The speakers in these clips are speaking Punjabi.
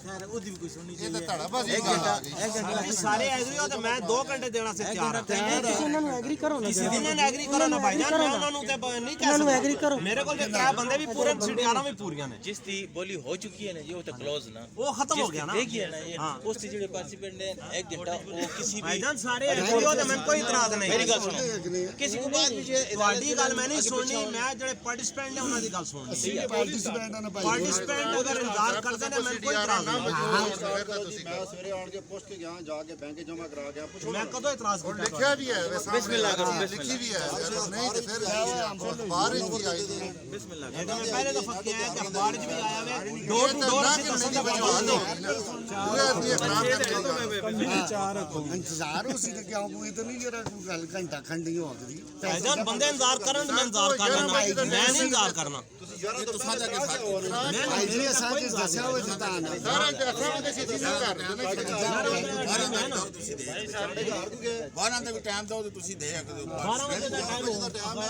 खैर ओदी भी कोई सुननी ये तो चाहिए। धड़ाबाजी एक घंटा सारे एग्री हो तो मैं 2 घंटे देना से तैयार ਤੁਸੀਂ ਉਹਨਾਂ ਨੂੰ ਐਗਰੀ ਕਰੋ ਨਾ ਇਹਨਾਂ ਨੇ ਐਗਰੀ ਕਰੋ ਨਾ ਭਾਈ ਜਾਨ ਮੈਂ ਉਹਨਾਂ ਨੂੰ ਤੇ ਨਹੀਂ ਕਹਿ ਸਕਦਾ ਐਗਰੀ ਕਰੋ ਮੇਰੇ ਕੋਲ ਤੇ 3 ਬੰਦੇ ਵੀ ਪੂਰੇ ਸੀਟਾਰਾਂ ਵੀ ਪੂਰੀਆਂ ਨੇ जिसकी बोली हो चुकी है ना ये तो क्लोज ना ਉਹ ਖਤਮ ਹੋ ਗਿਆ ਨਾ देखिए ना ये उससे जुड़े पार्टिसिपेंट ने 1 घंटा वो किसी भी ਭਾਈਜਾਨ ਸਾਰੇ ਐਗਰੀ ਹੋ ਤੇ ਮੈਨੂੰ ਕੋਈ ਇਤਰਾਜ਼ ਨਹੀਂ मेरी गल सुनो किसी को बात भी ਤੁਹਾਡੀ ਗੱਲ ਮੈਂ ਨਹੀਂ ਸੁਣਨੀ ਮੈਂ ਜਿਹੜੇ ਪਾਰਟਿਸਪੈਂਟ ਨੇ ਉਹਨਾਂ ਦੀ ਗੱਲ ਸੁਣਨੀ ਪਾਰਟਿਸਪੈਂਟ ਅਗਰ ਇੰਤਜ਼ਾਰ ਕਰਦੇ ਨੇ ਮੈਨੂੰ ਕੋਈ ਇਤਰਾਜ਼ ਨਹੀਂ ਮੈਂ ਸਵੇਰੇ ਆਣ ਕੇ ਪੁੱਛ ਕੇ ਗਿਆ ਜਾ ਕੇ ਬੈਂਕ ਜਮਾ ਕਰਾ ਗਿਆ ਪੁੱਛੋ ਮੈਂ ਕਦੋਂ ਇਤਰਾਜ਼ ਕੀਤਾ लिखा भी है बिस्मिल्लाह करो लिखी भी है नहीं तो फिर अखबार भी आई थी बिस्मिल्लाह ਇਹ ਤਾਂ ਮੈਂ ਪਹਿਲੇ ਦਫਾ ਕਿਹਾ ਹੈ ਕਿ ਅਖਬਾਰ 'ਚ ਵੀ ਆਇਆ ਵੇ ਡੋਰ ਟੂ ਡੋਰ ਅਸੀਂ ਦੱਸਣ ਦਾ ਪ੍ਰਬੰਧ इंतजार उसी का क्या कोई तो नहीं जरा गल घंटा खंड ही हो गई ਭਾਈਜਾਨ ਬੰਦੇ ਇੰਤਜ਼ਾਰ ਕਰਨ ਮੈਂ ਇੰਤਜ਼ਾਰ ਕਰ ਲੈਣਾ ਮੈਂ ਨਹੀਂ ਇੰਤਜ਼ਾਰ ਕਰਨਾ भाई जी साथ दसिया हुआ था ना सारा अखबार ਦੇ ਸਿੱਧੀ ਨਹੀਂ ਕਰ ਰਹੇ ਨੇ 12 ਦਾ ਵੀ ਟਾਈਮ ਦਿਓ ਤੇ ਤੁਸੀਂ ਦੇ ਸਕਦੇ ਹੋ 12 ਵਜੇ ਦਾ ਟਾਈਮ ਹੋ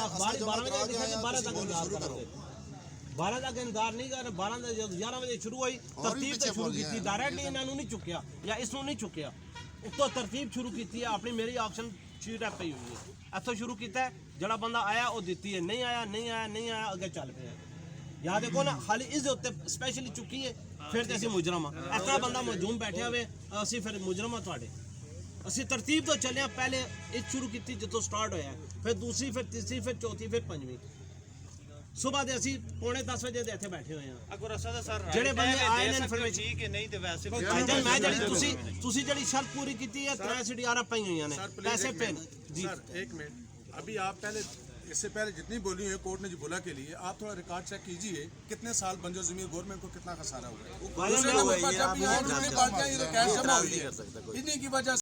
ਅਖਬਾਰ 12 ਵਜੇ ਲਿਖਿਆ ਕਿ 12 ਤੱਕ ਇੰਤਜ਼ਾਰ ਕਰਾਂਗੇ 12 ਤੱਕ ਇੰਤਜ਼ਾਰ ਨਹੀਂ ਕਰ 12 ਦੇ ਜਦੋਂ 11 ਵਜੇ ਸ਼ੁਰੂ ਹੋਈ ਤਰਤੀਬ ਤੇ ਸ਼ੁਰੂ ਕੀਤੀ ਡਾਇਰੈਕਟਲੀ ਇਹਨਾਂ ਨੂੰ ਨਹੀਂ ਚੁੱਕਿਆ ਜਾਂ ਇਸ ਨੂੰ ਨਹੀਂ ਚੁੱਕਿਆ ਉੱਤੋਂ ਤਰਤੀਬ ਸ਼ੁਰੂ ਕੀਤੀ ਹੈ ਆਪਣੀ ਮੇਰੀ ਆਕਸ਼ਨ ਸ਼ੀਟ ਐ ਪਈ ਹੋਈ ਹੈ ਇੱਥੋਂ ਸ਼ੁਰੂ ਕੀਤਾ ਜਿਹੜਾ ਬੰਦਾ ਆਇਆ ਉਹ ਦਿੱਤੀ ਹੈ ਨਹੀਂ ਆਇਆ ਅੱਗੇ ਚੱਲ ਪਿਆ ਯਾਦ ਦੇਖੋ ਨਾ ਖਾਲੀ ਇਸ ਦੇ ਉੱਤੇ ਸਪੈਸ਼ਲੀ ਚੁੱਕੀ ਹੈ ਫਿਰ ਤੇ ਅਸੀਂ ਮੁਜਰਮ ਆ ਇਸ ਤਰ੍ਹਾਂ ਬੰਦਾ ਮਜੂਮ ਬੈਠਿਆ ਹੋਵੇ ਅਸੀਂ ਫਿਰ ਮੁਜਰਮ ਆ ਤੁਹਾਡੇ ਅਸੀਂ ਤਰਤੀਬ ਤੋਂ ਚੱਲਿਆ ਪਹਿਲੇ ਇਹ ਸ਼ੁਰੂ ਕੀਤੀ ਜਦੋਂ ਸਟਾਰਟ ਹੋਇਆ ਫਿਰ ਦੂਸਰੀ ਫਿਰ ਤੀਸਰੀ ਫਿਰ ਚੌਥੀ ਫਿਰ ਪੰਜਵੀਂ ਸੁਬਾਹ ਦੇ ਅਸੀਂ 9:30 ਵਜੇ ਦੇ ਇੱਥੇ ਬੈਠੇ ਹੋਏ ਆ अगर रसा सर ਜਿਹੜੇ ਬੰਦੇ ਆਏ ਨੇ ਇਨਫੋਰਮੇਸ਼ਨ ठीक है नहीं तो वैसे ਮੈਂ ਜਿਹੜੀ ਤੁਸੀਂ ਜਿਹੜੀ ਸ਼ਰਤ ਪੂਰੀ ਕੀਤੀ ਹੈ 3 ਸੀਟਾਂ ਪਈਆਂ ਹੋਈਆਂ ਨੇ ਪੈਸੇ ਪੇ ਜੀ सर एक मिनट अभी आप पहले इससे पहले जितनी बोली है कोर्ट ने जो बोला के लिए आप थोड़ा रिकॉर्ड चेक कीजिए कितने साल बंजर जमीन गवर्नमेंट को कितना खसारा हुआ है दूसरे नंबर पर जब यहाँ जितनी पार्टियां ये तो कैश जमा हुई है इन्हीं की वजह